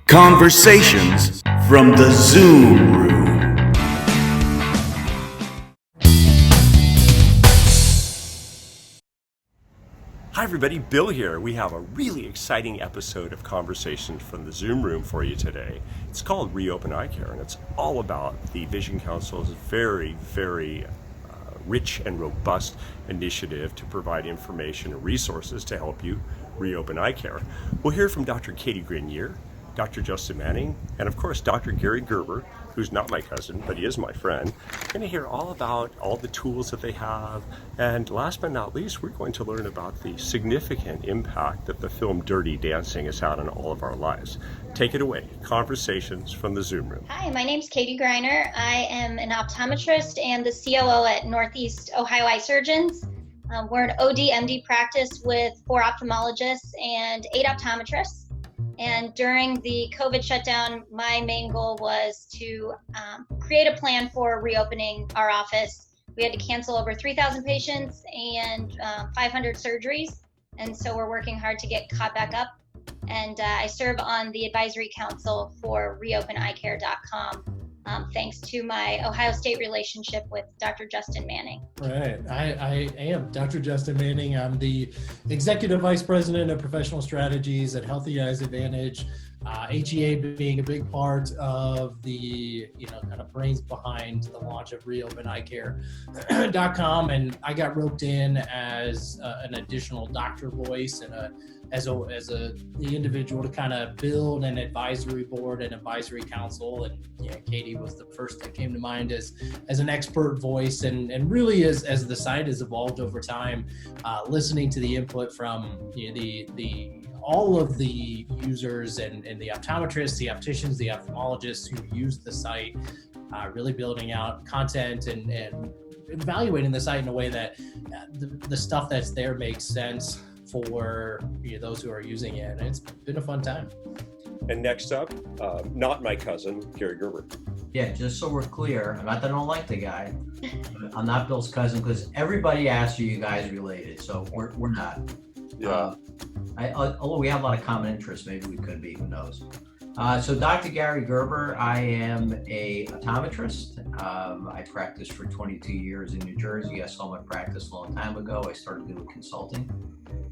Conversations from the Zoom Room. Hi everybody, Bill here. We have a really exciting episode of Conversations from the Zoom Room for you today. It's called Reopen Eyecare, and it's all about the Vision Council's very rich and robust initiative to provide information and resources to help you reopen eye care. We'll hear from Dr. Katie Greiner, Dr. Justin Manning, and of course Dr. Gary Gerber, who's not my cousin, but he is my friend. We're going to hear all about all the tools that they have, and last but not least, we're going to learn about the significant impact that the film Dirty Dancing has had on all of our lives. Take it away, Conversations from the Zoom Room. Hi, my name's Katie Greiner. I am an optometrist and the COO at Northeast Ohio Eye Surgeons. We're an OD-MD practice with 4 ophthalmologists and 8 optometrists. And during the COVID shutdown, my main goal was to create a plan for reopening our office. We had to cancel over 3,000 patients and 500 surgeries. And so we're working hard to get caught back up. And I serve on the advisory council for ReopenEyecare.com, thanks to my Ohio State relationship with Dr. Justin Manning. Right. I am Dr. Justin Manning. I'm the Executive Vice President of Professional Strategies at Healthy Eyes Advantage, HEA being a big part of the, kind of brains behind the launch of ReopenEyecare.com. And I got roped in as an additional doctor voice and as the individual to kind of build an advisory board and advisory council. And Katie was the first that came to mind as an expert voice, and really as the site has evolved over time, listening to the input from all of the users and the optometrists, the opticians, the ophthalmologists who use the site, really building out content and evaluating the site in a way that the stuff that's there makes sense for those who are using it. And it's been a fun time. And next up, not my cousin, Gary Gerber. Yeah, just so we're clear, not that I don't like the guy, I'm not Bill's cousin because everybody asks you guys related, so we're not. Yeah. Although we have a lot of common interests, maybe we could be, who knows. So Dr. Gary Gerber, I am a optometrist. I practiced for 22 years in New Jersey. I sold my practice a long time ago. I started doing consulting.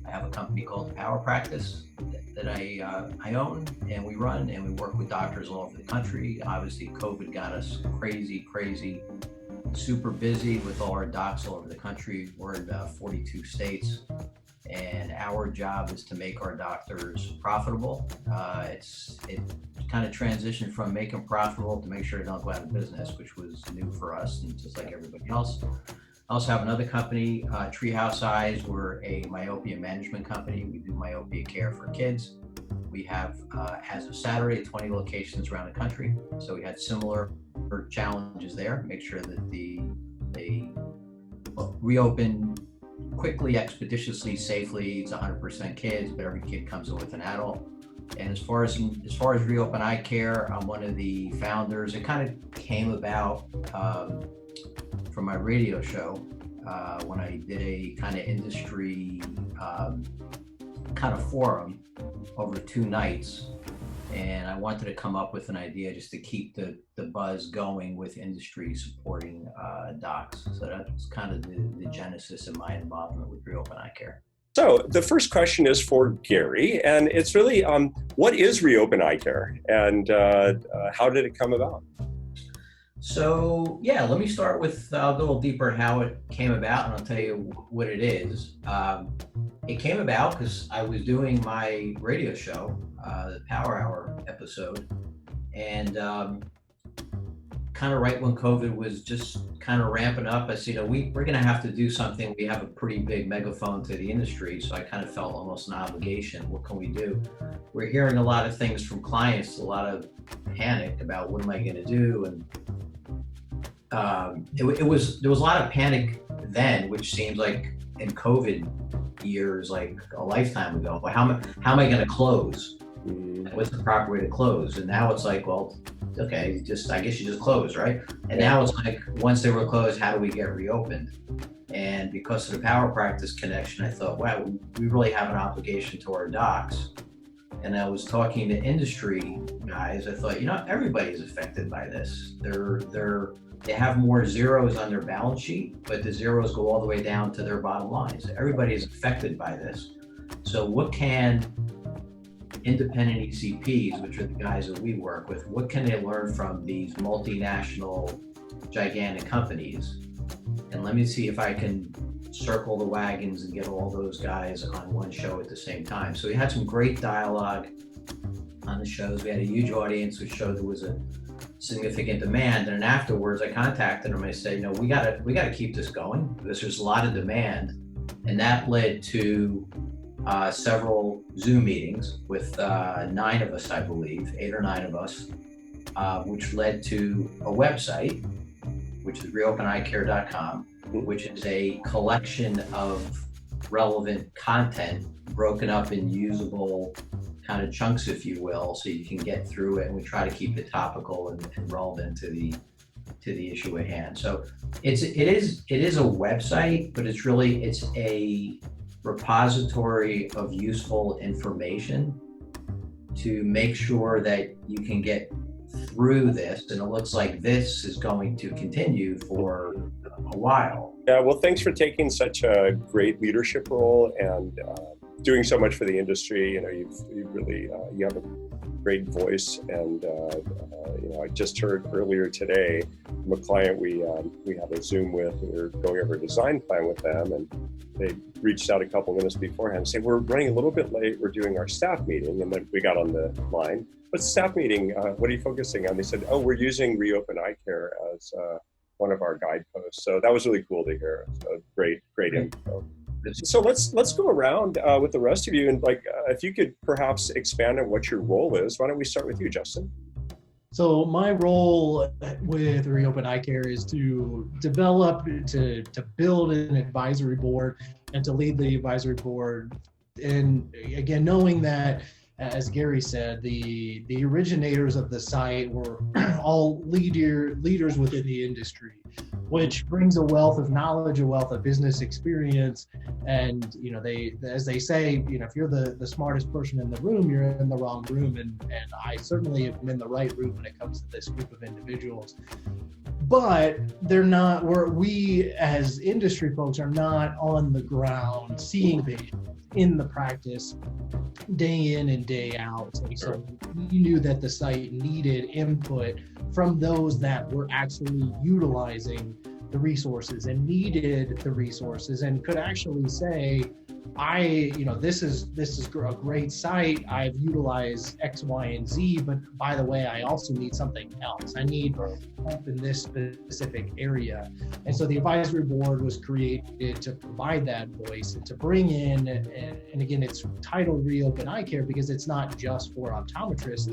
I have a company called Power Practice that I own and we run, and we work with doctors all over the country. Obviously, COVID got us crazy, super busy with all our docs all over the country. We're in 42 states. And our job is to make our doctors profitable. It kind of transitioned from make them profitable to make sure they don't go out of business, which was new for us, and just like everybody else. I also have another company, Treehouse Eyes. We're a myopia management company. We do myopia care for kids. We have, as of Saturday, 20 locations around the country. So we had similar challenges there. Make sure that they reopen quickly, expeditiously, safely. It's 100% kids, but every kid comes in with an adult. And as far as Reopen Eye Care, I'm one of the founders. It kind of came about from my radio show when I did a kind of industry kind of forum over 2 nights. And I wanted to come up with an idea just to keep the buzz going with industry supporting docs. So that's kind of the genesis of my involvement with Reopen Eye Care. So the first question is for Gary, and it's really, what is Reopen Eye Care, and how did it come about? So yeah, let me start with a little deeper how it came about, and I'll tell you what it is. It came about because I was doing my radio show, the Power Hour episode, and kind of right when COVID was just kind of ramping up, I said, we're going to have to do something. We have a pretty big megaphone to the industry, so I kind of felt almost an obligation. What can we do? We're hearing a lot of things from clients, a lot of panic about what am I going to do, and there was a lot of panic then, which seems like in COVID years, like a lifetime ago. Well, how am I going to close? What's the proper way to close? And now it's like, well, okay, I guess you just close, right? And now it's like, once they were closed, how do we get reopened? And because of the Power Practice connection, I thought, wow, we really have an obligation to our docs. and I was talking to industry guys, I thought, everybody's affected by this. They have more zeros on their balance sheet, but the zeros go all the way down to their bottom lines. Everybody is affected by this. So what can independent ECPs, which are the guys that we work with, what can they learn from these multinational, gigantic companies? And let me see if I can circle the wagons and get all those guys on one show at the same time. So we had some great dialogue on the shows. We had a huge audience, which showed there was a significant demand. And afterwards, I contacted them. I said, we gotta keep this going because there's a lot of demand. And that led to several Zoom meetings with 9 of us, I believe, 8 or 9 of us, which led to a website, which is reopeneyecare.com, which is a collection of relevant content broken up in usable kind of chunks, if you will, so you can get through it. And we try to keep it topical and relevant to the issue at hand. So it is a website, but it's a repository of useful information to make sure that you can get through this. And it looks like this is going to continue for a while. Yeah, well, thanks for taking such a great leadership role and doing so much for the industry. You really you have a great voice, and I just heard earlier today from a client we have a Zoom with, and we're going over a design plan with them, and they reached out a couple minutes beforehand and said, we're running a little bit late, we're doing our staff meeting, and then we got on the line. What's staff meeting? What are you focusing on? They said, we're using Reopen Eyecare as one of our guideposts. So that was really cool to hear. So great info. So let's go around with the rest of you, and if you could perhaps expand on what your role is. Why don't we start with you, Justin? So my role with Reopen Eyecare is to develop, to build an advisory board and to lead the advisory board. And again, knowing that, as Gary said, the originators of the site were all leaders within the industry, which brings a wealth of knowledge, a wealth of business experience. And, as they say, if you're the smartest person in the room, you're in the wrong room. And I certainly am in the right room when it comes to this group of individuals. But we as industry folks are not on the ground seeing patients in the practice day in and day out. So we knew that the site needed input from those that were actually utilizing the resources and needed the resources and could actually say, this is a great site. I've utilized X, Y, and Z, but by the way, I also need something else. I need help in this specific area. And so the advisory board was created to provide that voice and to bring in, and again, it's titled Reopen Eyecare because it's not just for optometrists.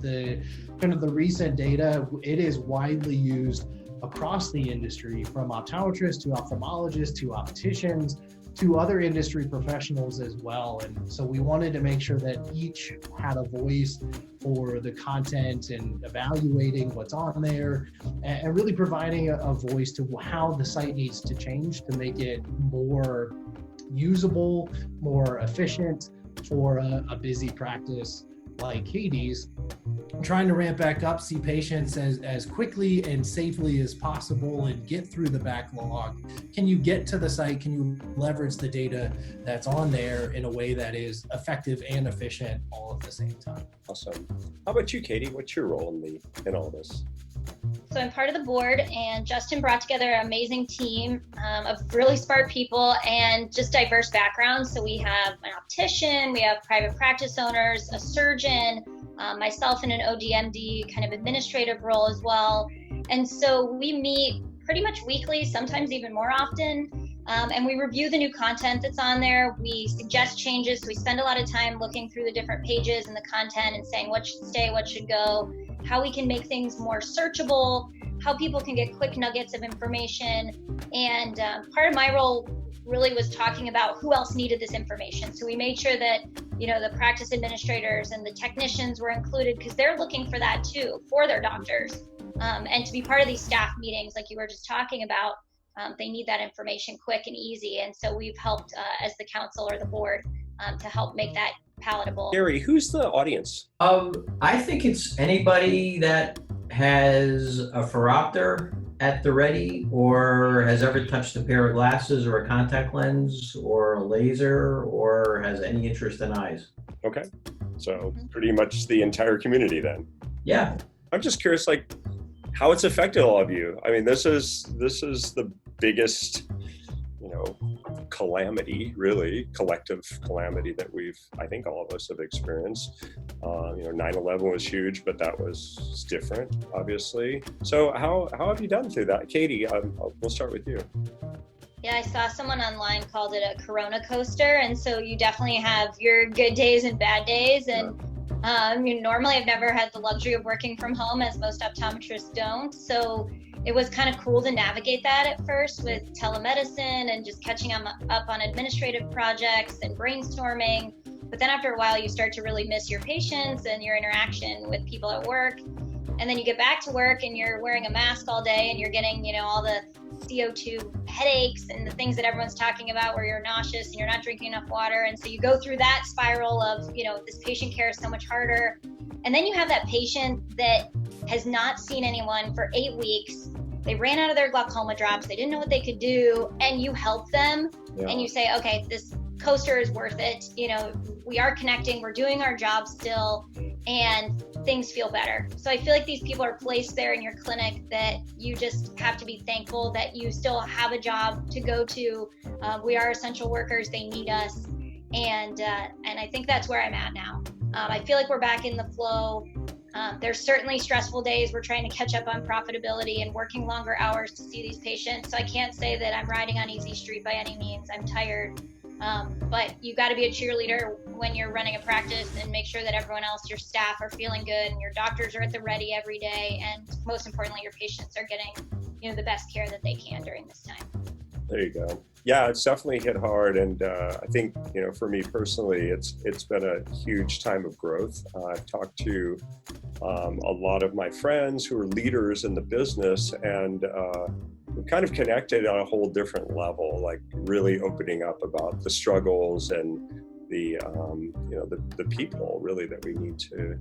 The recent data, it is widely used across the industry, from optometrists to ophthalmologists to opticians to other industry professionals as well. And so we wanted to make sure that each had a voice for the content and evaluating what's on there and really providing a voice to how the site needs to change to make it more usable, more efficient for a busy practice like Katie's, trying to ramp back up, see patients as quickly and safely as possible and get through the backlog. Can you get to the site? Can you leverage the data that's on there in a way that is effective and efficient all at the same time? Awesome. How about you, Katie? What's your role in all this? So I'm part of the board, and Justin brought together an amazing team of really smart people and just diverse backgrounds. So we have an optician, we have private practice owners, a surgeon, myself in an ODMD kind of administrative role as well. And so we meet pretty much weekly, sometimes even more often. And we review the new content that's on there. We suggest changes. So we spend a lot of time looking through the different pages and the content and saying what should stay, what should go, how we can make things more searchable, how people can get quick nuggets of information. And part of my role really was talking about who else needed this information. So we made sure that, the practice administrators and the technicians were included because they're looking for that too, for their doctors. And to be part of these staff meetings, like you were just talking about, they need that information quick and easy. And so we've helped as the council or the board to help make that palatable. Gary, who's the audience? I think it's anybody that has a phoropter at the ready, or has ever touched a pair of glasses or a contact lens or a laser, or has any interest in eyes. Okay, so pretty much the entire community then. Yeah. I'm just curious, like, how it's affected all of you. I mean, this is the biggest, calamity, really, collective calamity that I think all of us have experienced. 9/11 was huge, but that was different, obviously. So how have you done through that? Katie, we'll start with you. Yeah, I saw someone online called it a Corona coaster. And so you definitely have your good days and bad days. And normally I've never had the luxury of working from home, as most optometrists don't. So it was kind of cool to navigate that at first with telemedicine and just catching up on administrative projects and brainstorming. But then after a while, you start to really miss your patients and your interaction with people at work. And then you get back to work and you're wearing a mask all day and you're getting, all the CO2 headaches and the things that everyone's talking about where you're nauseous and you're not drinking enough water. And so you go through that spiral of, this patient care is so much harder. And then you have that patient that has not seen anyone for 8 weeks. They ran out of their glaucoma drops. They didn't know what they could do. And you help them and you say, okay, this coaster is worth it. We are connecting, we're doing our job still, and things feel better. So I feel like these people are placed there in your clinic that you just have to be thankful that you still have a job to go to. We are essential workers, they need us. And I think that's where I'm at now. I feel like we're back in the flow. There's certainly stressful days. We're trying to catch up on profitability and working longer hours to see these patients. So I can't say that I'm riding on easy street by any means. I'm tired. But you got to be a cheerleader when you're running a practice and make sure that everyone else, your staff, are feeling good and your doctors are at the ready every day. And most importantly, your patients are getting, the best care that they can during this time. There you go. Yeah, it's definitely hit hard. And I think, for me personally, it's been a huge time of growth. I've talked to a lot of my friends who are leaders in the business, and we kind of connected on a whole different level, like really opening up about the struggles and the people really that we need to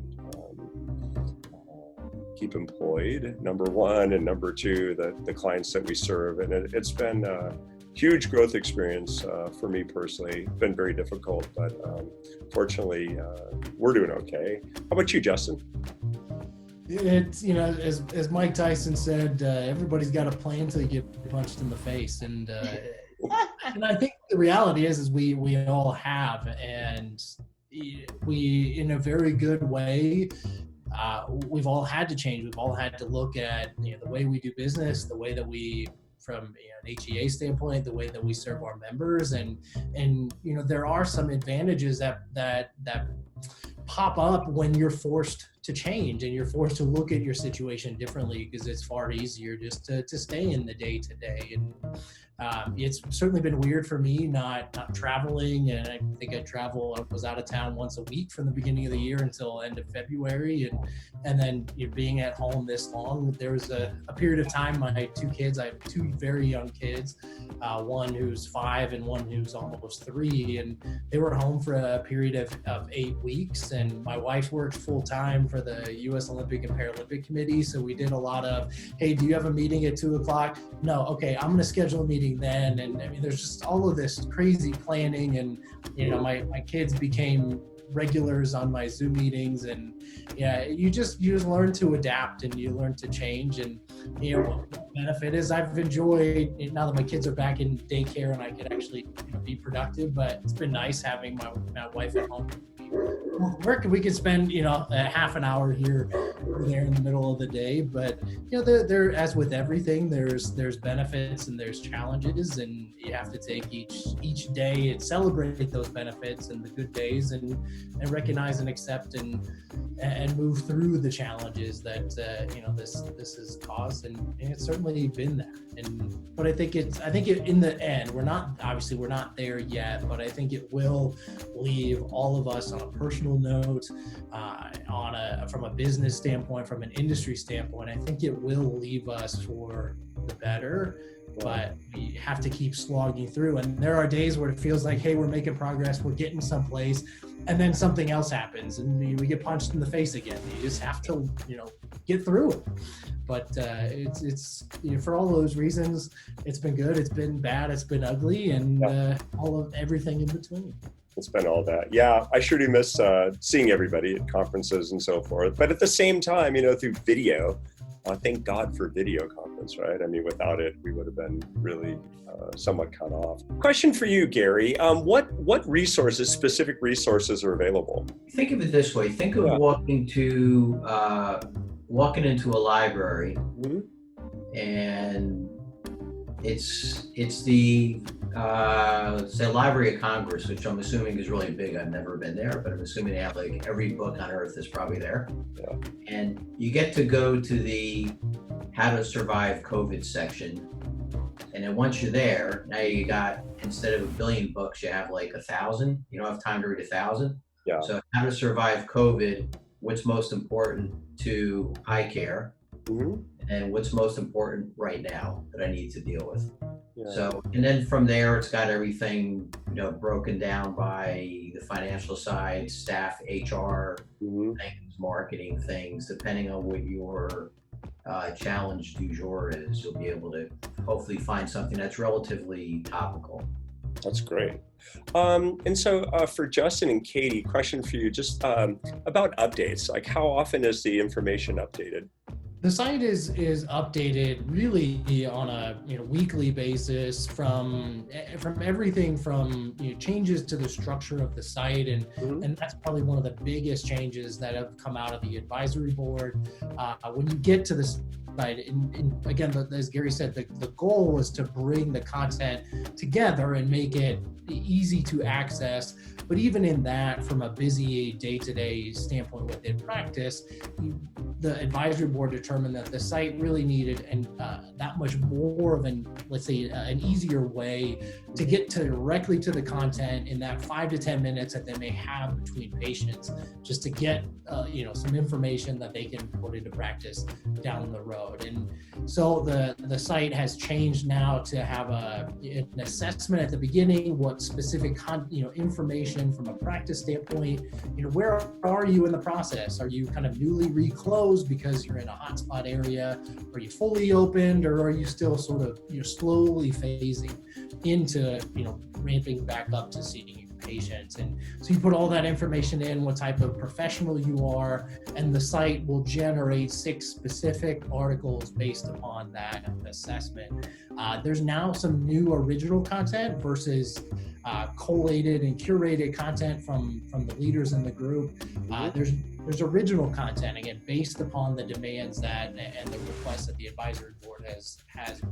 keep employed, number one, and number two, the clients that we serve. And it's been a huge growth experience for me personally. It's been very difficult, but fortunately, we're doing okay. How about you, Justin? It's, as Mike Tyson said, everybody's got a plan until you get punched in the face. And and I think the reality is we all have, and we, in a very good way, we've all had to change. We've all had to look at the way we do business, the way that we, from an HEA standpoint, the way that we serve our members, and there are some advantages that pop up when you're forced to change and you're forced to look at your situation differently, because it's far easier just to stay in the day-to-day. And it's certainly been weird for me not traveling, and I think I was out of town once a week from the beginning of the year until end of February, and then being at home this long. There was a period of time, my two kids, I have two very young kids, one who's 5 and one who's almost 3, and they were home for a period of 8 weeks, and my wife worked full-time for the U.S. Olympic and Paralympic Committee, so we did a lot of, hey, do you have a meeting at 2 o'clock? No, okay, I'm going to schedule a meeting then. And I mean, there's just all of this crazy planning, and my kids became regulars on my Zoom meetings, and you just learn to adapt and you learn to change. And the benefit is I've enjoyed it now that my kids are back in daycare and I can actually be productive. But it's been nice having my wife at home. Work, we could spend a half an hour here or there in the middle of the day, but there, as with everything, there's benefits and there's challenges, and you have to take each day and celebrate those benefits and the good days, and recognize and accept and move through the challenges that this has caused, and it's certainly been that. But I think in the end, we're not there yet, but I think it will leave all of us on a personal note, from a business standpoint, from an industry standpoint. I think it will leave us for the better. But we have to keep slogging through. And there are days where it feels like, hey, we're making progress, we're getting someplace, and then something else happens and we get punched in the face again. You just have to, get through it. But it's for all those reasons, it's been good, it's been bad, it's been ugly, and all of everything in between. It's been all that. Yeah, I sure do miss seeing everybody at conferences and so forth. But at the same time, through video, thank God for video conference, right? I mean, without it, we would have been really somewhat cut off. Question for you, Gary. What resources, specific resources are available? Think of it this way. Think of walking into a library, and it's the say Library of Congress, which I'm assuming is really big. I've never been there, but I'm assuming they have like every book on earth is probably there. Yeah. And you get to go to the How to Survive COVID section. And then once you're there, now you got, instead of 1 billion books, you have like 1,000. You don't have time to read 1,000. Yeah. So How to Survive COVID, what's most important to eye care, and what's most important right now that I need to deal with. Yeah. So, and then from there, it's got everything, broken down by the financial side, staff, HR, things, marketing things, depending on what your challenge du jour is, you'll be able to hopefully find something that's relatively topical. That's great. And so for Justin and Katie, question for you, just about updates. Like, how often is the information updated? The site is updated really on a weekly basis from everything from changes to the structure of the site, and that's probably one of the biggest changes that have come out of the advisory board. When you get to the site, and again, as Gary said, the goal was to bring the content together and make it easy to access. But even in that, from a busy day-to-day standpoint within practice, the advisory board determined that the site really needed that much more of an easier way to get directly to the content in that 5 to 10 minutes that they may have between patients, just to get some information that they can put into practice down the road. And so the site has changed now to have an assessment at the beginning, what specific information from a practice standpoint, where are you in the process? Are you kind of newly reclosed because you're in a hotspot area? Are you fully opened, or are you still sort of slowly phasing into ramping back up to seeing patients? And so you put all that information in, what type of professional you are, and the site will generate 6 specific articles based upon that assessment. There's now some new original content versus collated and curated content from the leaders in the group. There's original content, again, based upon the demands and the requests that the advisory board has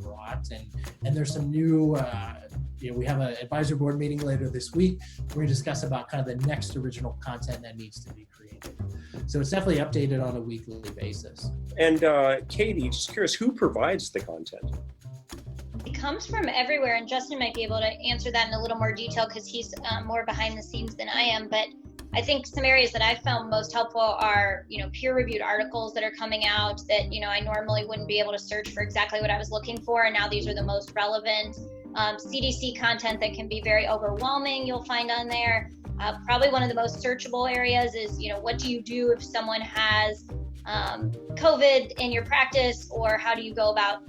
brought. And there's some new, we have an advisory board meeting later this week. We're going to discuss about kind of the next original content that needs to be created. So it's definitely updated on a weekly basis. And Katie, just curious, who provides the content? It comes from everywhere, and Justin might be able to answer that in a little more detail because he's more behind the scenes than I am. But I think some areas that I've found most helpful are, peer-reviewed articles that are coming out that, I normally wouldn't be able to search for exactly what I was looking for, and now these are the most relevant. C.D.C content that can be very overwhelming, you'll find on there. Probably one of the most searchable areas is, what do you do if someone has COVID in your practice, or how do you go about,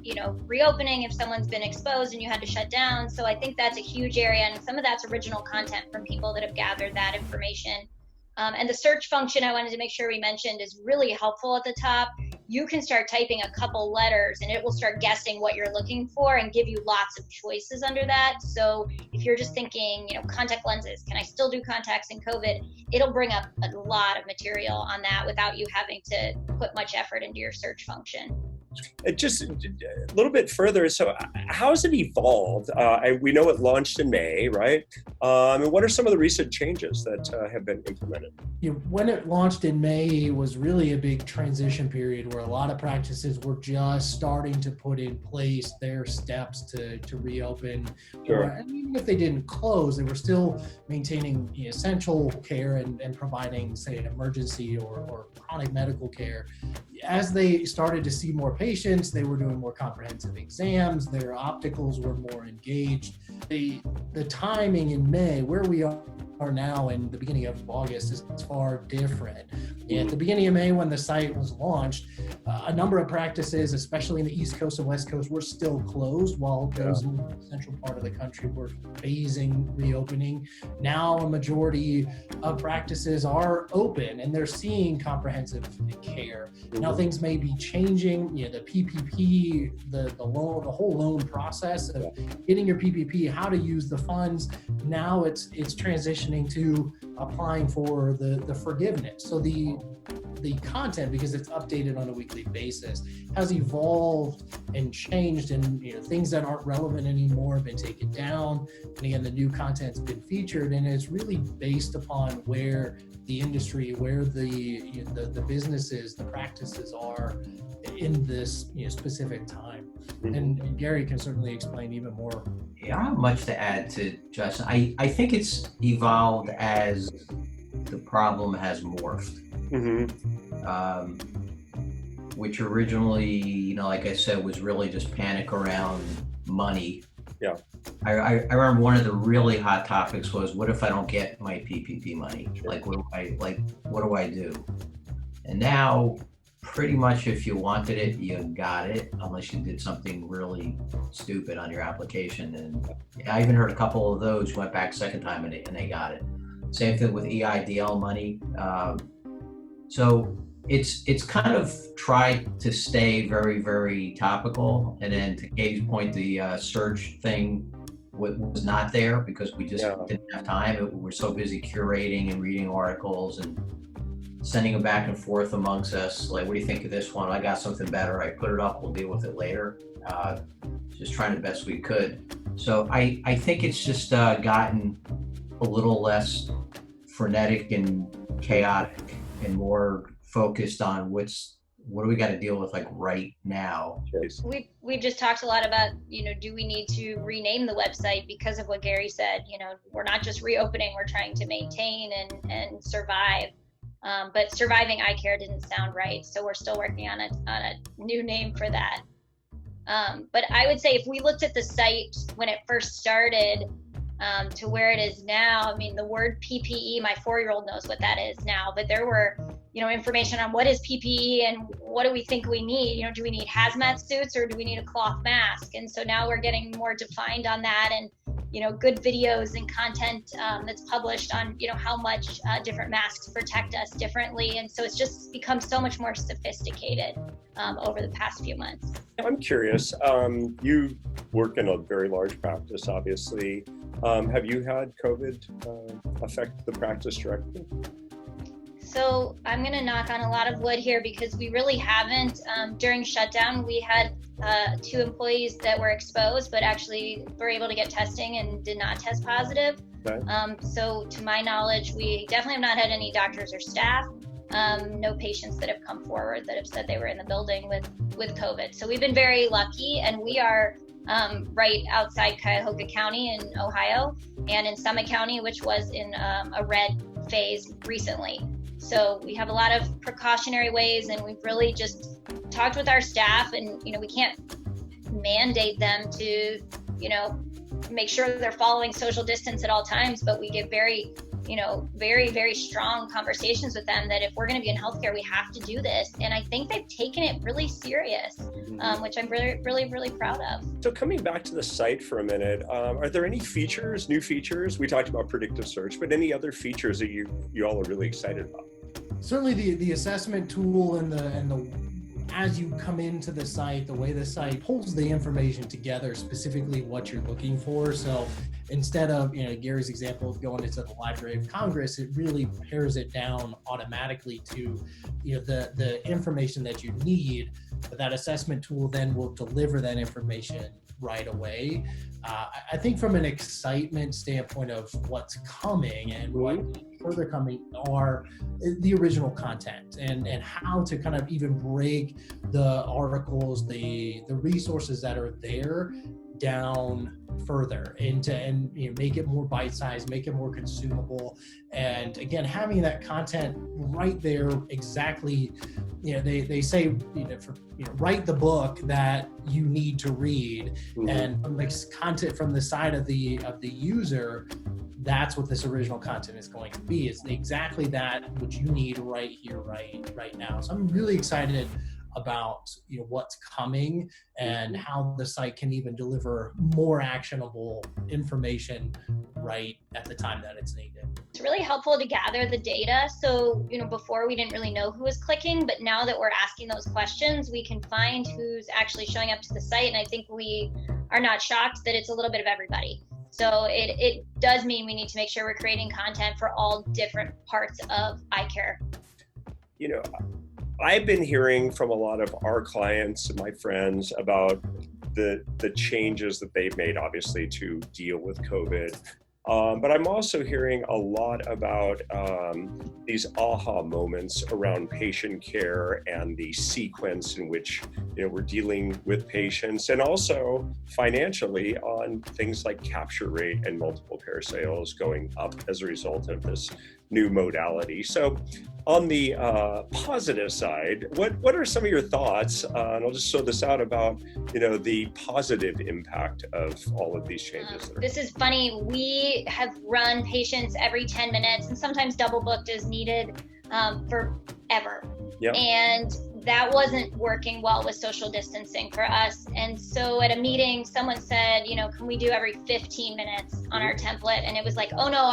reopening if someone's been exposed and you had to shut down? So I think that's a huge area, and some of that's original content from people that have gathered that information. And the search function I wanted to make sure we mentioned is really helpful at the top. You can start typing a couple letters and it will start guessing what you're looking for and give you lots of choices under that. So if you're just thinking, contact lenses, can I still do contacts in COVID? It'll bring up a lot of material on that without you having to put much effort into your search function. Just a little bit further, so how has it evolved? We know it launched in May, right? And what are some of the recent changes that have been implemented? When it launched in May, it was really a big transition period where a lot of practices were just starting to put in place their steps to reopen. Sure. And even if they didn't close, they were still maintaining essential care and providing, say, an emergency or chronic medical care. as they started to see more patients, they were doing more comprehensive exams, their opticals were more engaged. The timing in May, where we are now in the beginning of August, is far different. At the beginning of May, when the site was launched, a number of practices, especially in the East Coast and West Coast, were still closed, while those in the central part of the country were phasing reopening. Now a majority of practices are open and they're seeing comprehensive care. Now things may be changing. The PPP, the loan, the whole loan process of getting your PPP, how to use the funds. Now it's transitioning to applying for the forgiveness. So the content, because it's updated on a weekly basis, has evolved and changed, and things that aren't relevant anymore have been taken down. And again, the new content's been featured, and it's really based upon where the industry, where the businesses, the practices are in this specific time. And Gary can certainly explain even more. Yeah, I don't have much to add to Justin. I think it's evolved as the problem has morphed. Which originally, like I said, was really just panic around money. Yeah. I remember one of the really hot topics was, what if I don't get my PPP money? Like, what do I do? And now, pretty much if you wanted it, you got it, unless you did something really stupid on your application. And I even heard a couple of those went back second time and they got it. Same thing with EIDL money. So it's kind of tried to stay very, very topical. And then to Kate's point, the search thing was not there because we just didn't have time. We're so busy curating and reading articles and sending them back and forth amongst us. Like, what do you think of this one? I got something better. I put it up. We'll deal with it later. Just trying the best we could. So I think it's just gotten a little less frenetic and chaotic and more focused on what do we got to deal with, like, right now. We've just talked a lot about, do we need to rename the website because of what Gary said? We're not just reopening, we're trying to maintain and survive. But surviving eye care didn't sound right, so we're still working on a new name for that. But I would say if we looked at the site when it first started to where it is now, I mean, the word PPE, my 4-year-old knows what that is now, but there were, information on what is PPE and what do we think we need? Do we need hazmat suits or do we need a cloth mask? And so now we're getting more defined on that, and good videos and content that's published on, how much different masks protect us differently. And so it's just become so much more sophisticated over the past few months. I'm curious, you work in a very large practice, obviously. Have you had COVID affect the practice directly? So I'm going to knock on a lot of wood here because we really haven't. During shutdown, we had 2 employees that were exposed, but actually were able to get testing and did not test positive. Okay. So to my knowledge, we definitely have not had any doctors or staff, no patients that have come forward that have said they were in the building with COVID. So we've been very lucky, and we are right outside Cuyahoga County in Ohio and in Summit County, which was in a red phase recently. So we have a lot of precautionary ways, and we've really just talked with our staff, and we can't mandate them to make sure they're following social distance at all times, but we give very very, very strong conversations with them that if we're going to be in healthcare, we have to do this. And I think they've taken it really serious, which I'm really, really, really proud of. So coming back to the site for a minute, are there any new features? We talked about predictive search, but any other features that you all are really excited about? Certainly the assessment tool and the as you come into the site, the way the site pulls the information together, specifically what you're looking for. So instead of, Gary's example of going into the Library of Congress, it really pares it down automatically to, the information that you need. But that assessment tool then will deliver that information right away. I think from an excitement standpoint of what's coming and what further coming are the original content and how to kind of even break the articles, the resources that are there down further and make it more bite-sized, make it more consumable. And again, having that content right there exactly, they say, write the book that you need to read. Mm-hmm. And from the content from the side of the user, that's what this original content is going to be. It's exactly that which you need right here, right now. So I'm really excited about what's coming and how the site can even deliver more actionable information right at the time that it's needed. It's really helpful to gather the data. So, before we didn't really know who was clicking, but now that we're asking those questions, we can find who's actually showing up to the site. And I think we are not shocked that it's a little bit of everybody. So it does mean we need to make sure we're creating content for all different parts of eye care. I've been hearing from a lot of our clients and my friends about the changes that they've made, obviously, to deal with COVID. But I'm also hearing a lot about these aha moments around patient care and the sequence in which we're dealing with patients, and also financially on things like capture rate and multiple pair sales going up as a result of this new modality. So on the positive side, what are some of your thoughts, and I'll just throw this out, about the positive impact of all of these changes? This is funny. We have run patients every 10 minutes and sometimes double booked as needed forever. Yep. And that wasn't working well with social distancing for us. And so at a meeting, someone said, can we do every 15 minutes on our template? And it was like, oh no,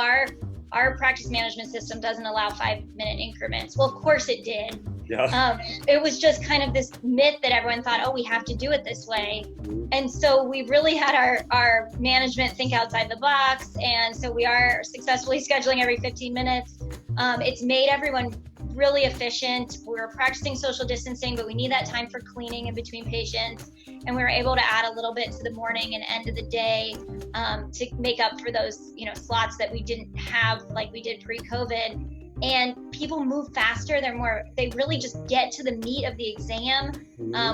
our practice management system doesn't allow 5-minute increments. Well, of course it did. Yeah. It was just kind of this myth that everyone thought, oh, we have to do it this way. And so we really had our management think outside the box. And so we are successfully scheduling every 15 minutes. It's made everyone really efficient. We're practicing social distancing, but we need that time for cleaning in between patients. And we were able to add a little bit to the morning and end of the day to make up for those, slots that we didn't have like we did pre-COVID. And people move faster. They really just get to the meat of the exam.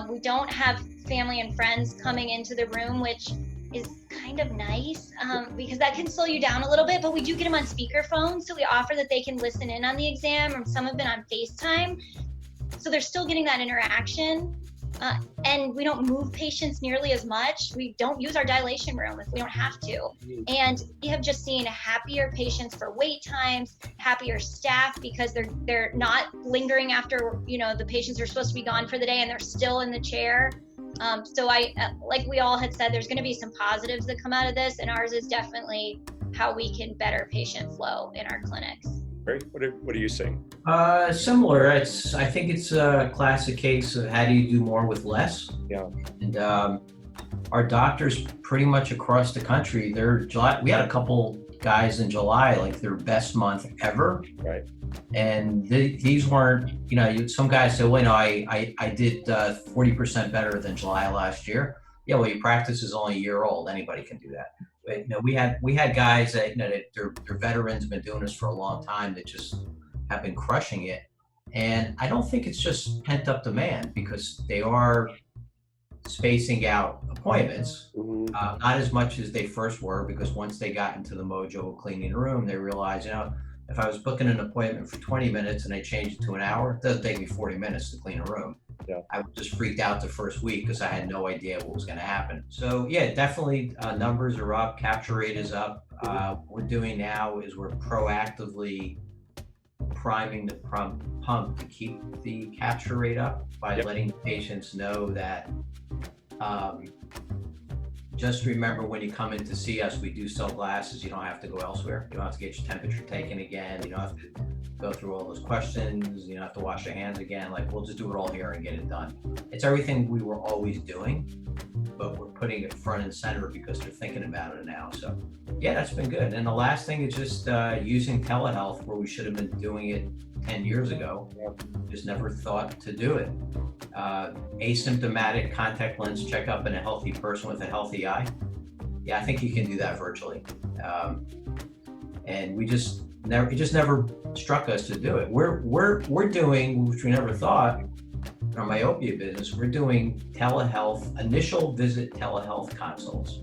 We don't have family and friends coming into the room, which is kind of nice because that can slow you down a little bit, but we do get them on speakerphone. So we offer that they can listen in on the exam, and some have been on FaceTime. So they're still getting that interaction. And we don't move patients nearly as much. We don't use our dilation room if we don't have to. And we have just seen happier patients for wait times, happier staff because they're not lingering after, the patients are supposed to be gone for the day and they're still in the chair. So like we all had said, there's going to be some positives that come out of this, and ours is definitely how we can better patient flow in our clinics. Great. What are you saying? Similar. I think it's a classic case of how do you do more with less. Yeah. And our doctors pretty much across the country, we had a couple guys in July, like their best month ever. Right. And these weren't, some guys say, well, I did 40% better than July last year. Yeah, well, your practice is only a year old. Anybody can do that. But, we had guys that, they're veterans, been doing this for a long time, that just have been crushing it. And I don't think it's just pent up demand, because they are spacing out appointments, not as much as they first were, because once they got into the mojo of cleaning the room, they realized, if I was booking an appointment for 20 minutes and they changed it to an hour, it doesn't take me 40 minutes to clean a room. Yeah. I just freaked out the first week because I had no idea what was going to happen. So yeah, definitely numbers are up, capture rate is up. What we're doing now is we're proactively priming the pump to keep the capture rate up by letting patients know that just remember, when you come in to see us, we do sell glasses. You don't have to go elsewhere. You don't have to get your temperature taken again. You don't have to go through all those questions. You don't have to wash your hands again. We'll just do it all here and get it done. It's everything we were always doing, but we're putting it front and center because they're thinking about it now. So yeah, that's been good. And the last thing is just using telehealth, where we should have been doing it 10 years ago. Just never thought to do it. Asymptomatic contact lens checkup in a healthy person with a healthy eye. Yeah, I think you can do that virtually. And it just never struck us to do it. We're doing, which we never thought, in our myopia business, we're doing telehealth, initial visit telehealth consults.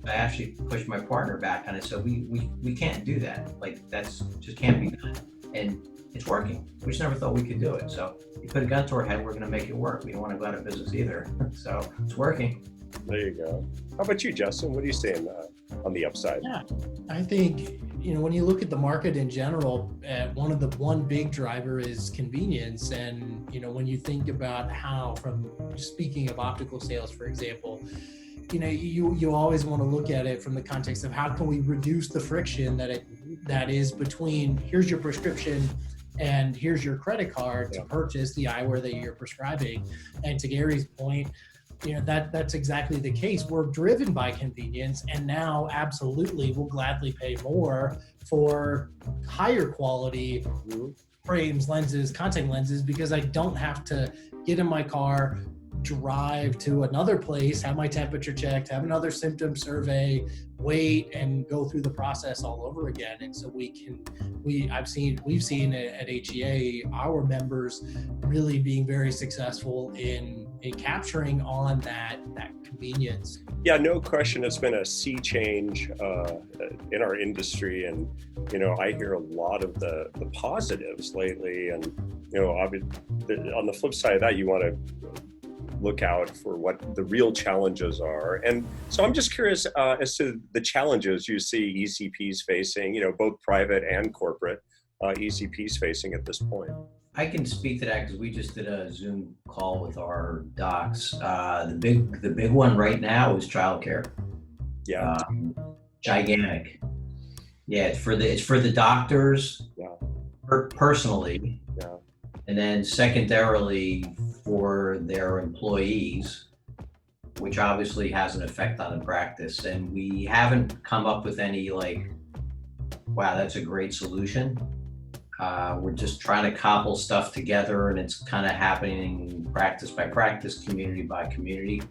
I actually pushed my partner back on it. So we can't do that. Like that's just can't be done. And it's working. We just never thought we could do it. So you put a gun to our head, we're going to make it work. We don't want to go out of business either. So it's working. There you go. How about you, Justin? What are you saying on the upside? Yeah, I think, when you look at the market in general, one big driver is convenience. And, when you think about how, from speaking of optical sales, for example, you always want to look at it from the context of how can we reduce the friction that is between here's your prescription and here's your credit card to purchase the eyewear that you're prescribing. And to Gary's point, that's exactly the case. We're driven by convenience, and now absolutely we'll gladly pay more for higher quality frames, lenses, contact lenses, because I don't have to get in my car, drive to another place, have my temperature checked, have another symptom survey, wait, and go through the process all over again. And so we've seen at HEA our members really being very successful in capturing on that convenience. Yeah, no question. It's been a sea change in our industry, and I hear a lot of the positives lately. And on the flip side of that, you want to look out for what the real challenges are. And so I'm just curious as to the challenges you see ECPs facing, both private and corporate ECPs facing at this point. I can speak to that because we just did a Zoom call with our docs. The big one right now is childcare. Yeah. Gigantic. Yeah, it's for the doctors. Yeah. Personally. Yeah. And then secondarily for their employees, which obviously has an effect on the practice. And we haven't come up with any wow, that's a great solution. We're just trying to cobble stuff together, and it's kind of happening practice by practice, community by community.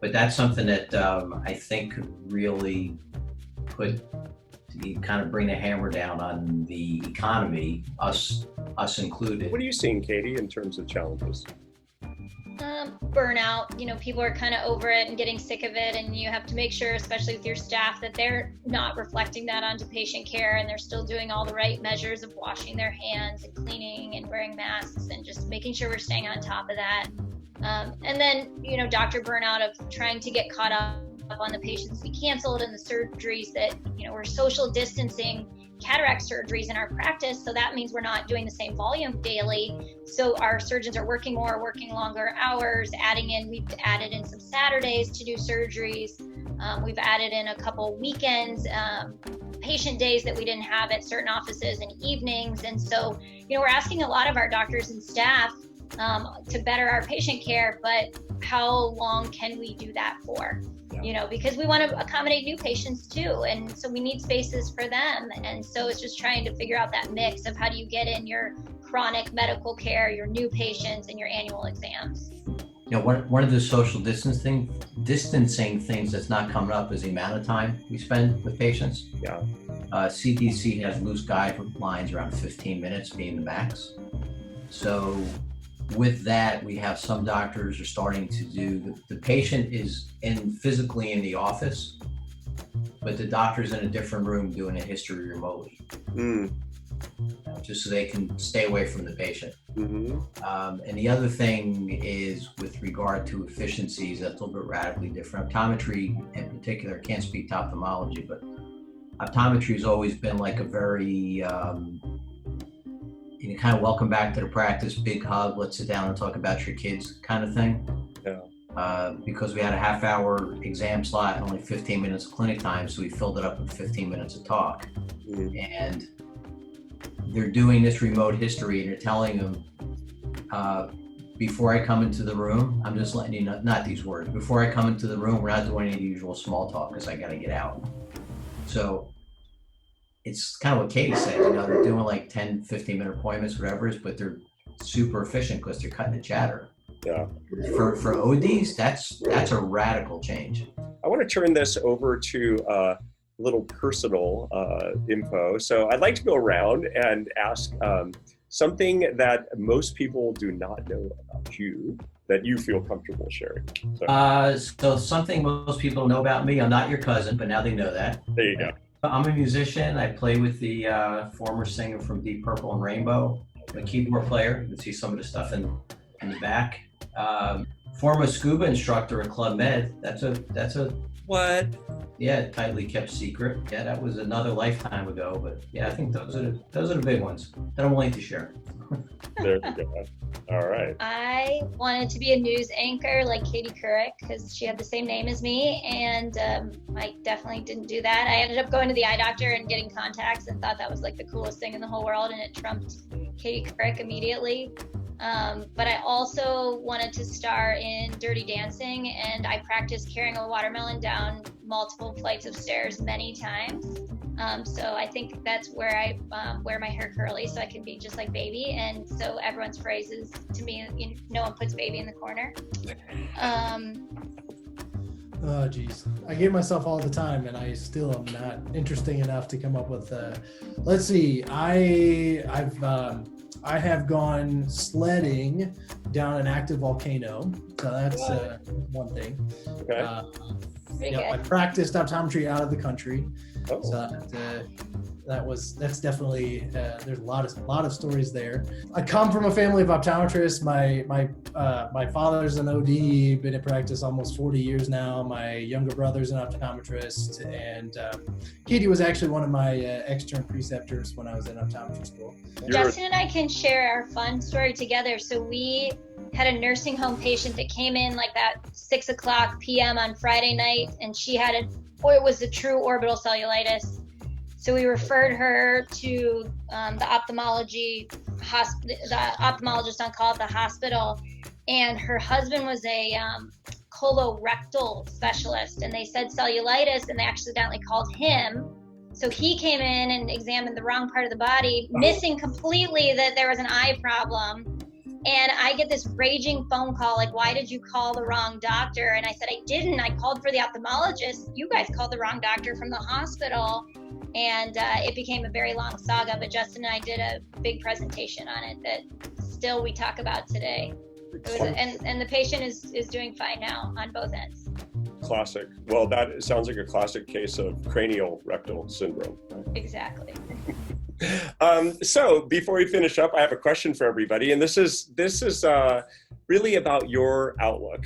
But that's something that I think could really kind of bring the hammer down on the economy, us included. What are you seeing, Katie, in terms of challenges? Burnout. People are kind of over it and getting sick of it, and you have to make sure, especially with your staff, that they're not reflecting that onto patient care, and they're still doing all the right measures of washing their hands and cleaning and wearing masks, and just making sure we're staying on top of that. And then, doctor burnout of trying to get caught up on the patients we canceled and the surgeries that, we're social distancing cataract surgeries in our practice. So that means we're not doing the same volume daily. So our surgeons are working more, working longer hours, we've added in some Saturdays to do surgeries. We've added in a couple weekends, patient days that we didn't have at certain offices, and evenings. And so, we're asking a lot of our doctors and staff to better our patient care, but how long can we do that for? Because we want to accommodate new patients too. And so we need spaces for them. And so it's just trying to figure out that mix of how do you get in your chronic medical care, your new patients, and your annual exams. One of the social distancing things that's not coming up is the amount of time we spend with patients. Yeah. C.D.C has loose guidelines around 15 minutes being the max. So with that, we have some doctors are starting to do, the patient is physically in the office, but the doctor's in a different room doing a history remotely. Just so they can stay away from the patient. And the other thing is with regard to efficiencies, that's a little bit radically different. Optometry in particular, can't speak to ophthalmology, but optometry has always been like a very, kind of welcome back to the practice, big hug, let's sit down and talk about your kids kind of thing. Yeah. Because we had a half-hour exam slot and only 15 minutes of clinic time, so we filled it up with 15 minutes of talk. And they're doing this remote history, and you're telling them, before I come into the room, I'm just letting you know, not these words, before I come into the room, we're not doing any usual small talk because I got to get out. So it's kind of what Katie said, they're doing like 10, 15-minute appointments, whatever it is, but they're super efficient because they're cutting the chatter. Yeah. For ODs, that's a radical change. I want to turn this over to a little personal info. So I'd like to go around and ask something that most people do not know about you that you feel comfortable sharing. So something most people know about me, I'm not your cousin, but now they know that. There you go. I'm a musician. I play with the former singer from Deep Purple and Rainbow. I'm a keyboard player. You can see some of the stuff in the back. Former scuba instructor at Club Med. That's a What? Yeah, tightly kept secret. Yeah, that was another lifetime ago. But yeah, I think those are the big ones that I'm willing to share. There you go. All right. I wanted to be a news anchor like Katie Couric because she had the same name as me, and I definitely didn't do that. I ended up going to the eye doctor and getting contacts and thought that was like the coolest thing in the whole world, and it trumped Katie Couric immediately. But I also wanted to star in Dirty Dancing, and I practiced carrying a watermelon down multiple flights of stairs many times. So I think that's where I wear my hair curly so I can be just like Baby. And so everyone's phrase is to me, no one puts Baby in the corner. Oh geez, I give myself all the time, and I still am not interesting enough to come up with. Let's see, I have gone sledding down an active volcano, so that's one thing. Okay. I practiced optometry out of the country. Oh. So that's definitely there's a lot of stories there. I come from a family of optometrists. My father's an OD, been in practice almost 40 years now. My younger brother's an optometrist, and Katie was actually one of my extern preceptors when I was in optometry school. Justin and I can share our fun story together. So we had a nursing home patient that came in like that 6:00 p.m. on Friday night, and she had it was a true orbital cellulitis. So we referred her to the ophthalmologist on call at the hospital, and her husband was a colorectal specialist, and they said cellulitis, and they accidentally called him. So he came in and examined the wrong part of the body, missing completely that there was an eye problem. And I get this raging phone call, like, why did you call the wrong doctor? And I said, I didn't. I called for the ophthalmologist. You guys called the wrong doctor from the hospital. And it became a very long saga, but Justin and I did a big presentation on it that still we talk about today. And the patient is doing fine now on both ends. Classic. Well, that sounds like a classic case of cranial rectal syndrome. Exactly. So before we finish up, I have a question for everybody, and this is really about your outlook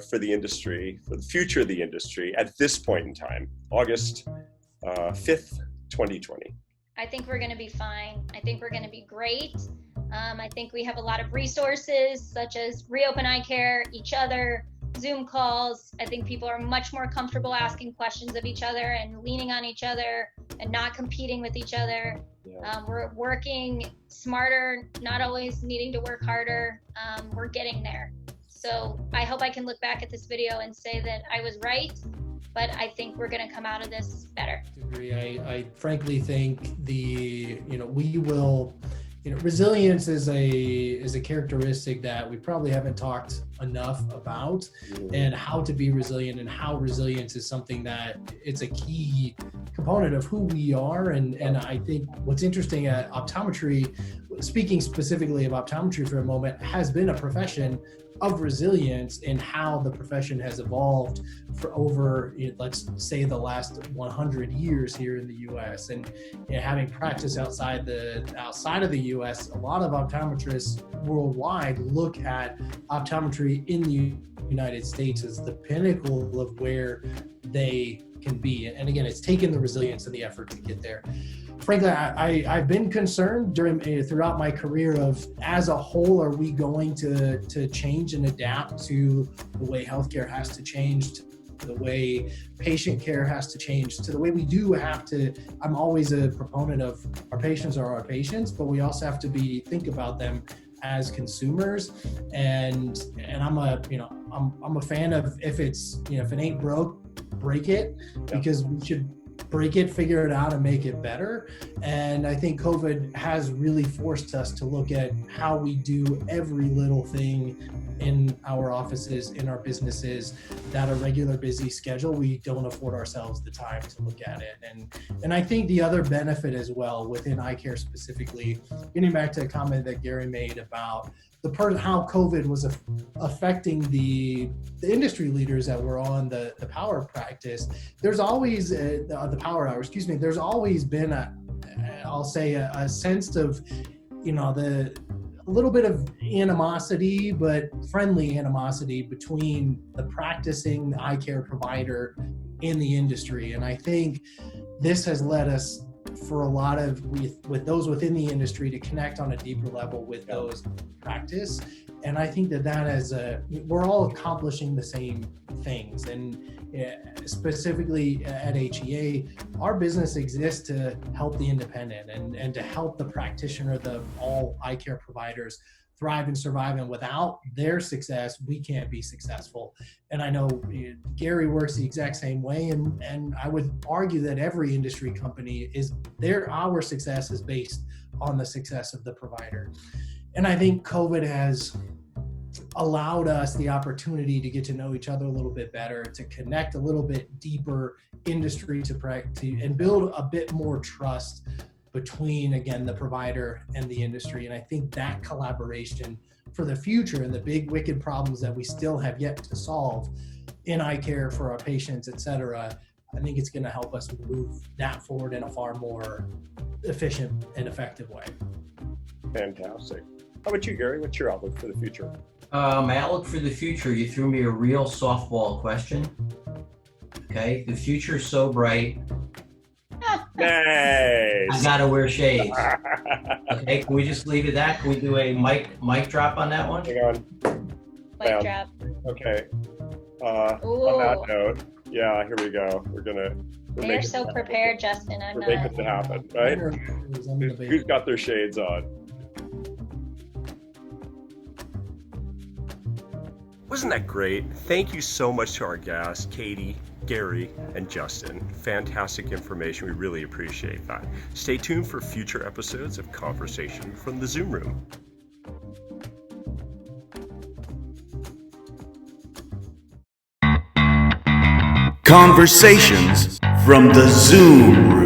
for the industry, for the future of the industry at this point in time, August 5th, 2020. I think we're going to be fine. I think we're going to be great. I think we have a lot of resources such as Reopen Eyecare, each other, Zoom calls. I think people are much more comfortable asking questions of each other and leaning on each other and not competing with each other. Yeah. We're working smarter, not always needing to work harder. We're getting there. So I hope I can look back at this video and say that I was right, but I think we're going to come out of this better. I frankly think we will. Resilience is a characteristic that we probably haven't talked enough about, and how to be resilient, and how resilience is something that it's a key component of who we are. And I think what's interesting at optometry, speaking specifically of optometry for a moment, has been a profession of resilience, and how the profession has evolved for over, let's say, the last 100 years here in the U.S. And having practiced outside of the U.S., a lot of optometrists worldwide look at optometry in the United States as the pinnacle of where they can be. And again, it's taken the resilience and the effort to get there. Frankly, I've been concerned throughout my career of, as a whole, are we going to change and adapt to the way healthcare has to change, to the way patient care has to change, to the way we do have to. I'm always a proponent of our patients are our patients, but we also have to think about them as consumers. And I'm a fan of, if it ain't broke, break it, because we should break it, figure it out, and make it better. And I think COVID has really forced us to look at how we do every little thing in our offices, in our businesses, that a regular busy schedule, we don't afford ourselves the time to look at it. And I think the other benefit as well within eye care specifically, getting back to a comment that Gary made about how COVID was affecting the industry leaders that were on the power practice. There's always the power hour, excuse me. There's always been a sense of, a little bit of animosity, but friendly animosity between the practicing eye care provider and the industry. And I think this has led us, for a lot of with those within the industry, to connect on a deeper level with those practice. And I think that we're all accomplishing the same things. And specifically at HEA, our business exists to help the independent and to help the practitioner, all eye care providers thrive and survive. And without their success, we can't be successful. And I know Gary works the exact same way. And I would argue that every industry company our success is based on the success of the provider. And I think COVID has allowed us the opportunity to get to know each other a little bit better, to connect a little bit deeper industry and build a bit more trust between, again, the provider and the industry. And I think that collaboration for the future and the big wicked problems that we still have yet to solve in eye care for our patients, et cetera, I think it's going to help us move that forward in a far more efficient and effective way. Fantastic. How about you, Gary? What's your outlook for the future? My outlook for the future, you threw me a real softball question. Okay, the future's so bright. Nice. I gotta wear shades. Okay, can we just leave it at that? Can we do a mic drop on that one? Hang on. Mic drop. Okay. On that note, yeah, here we go. They are so prepared, Justin. I'm we're not. making it happen, right? Who's got their shades on? Wasn't that great? Thank you so much to our guests, Katie, Gary, and Justin. Fantastic information. We really appreciate that. Stay tuned for future episodes of Conversation from the Zoom Room. Conversations from the Zoom Room.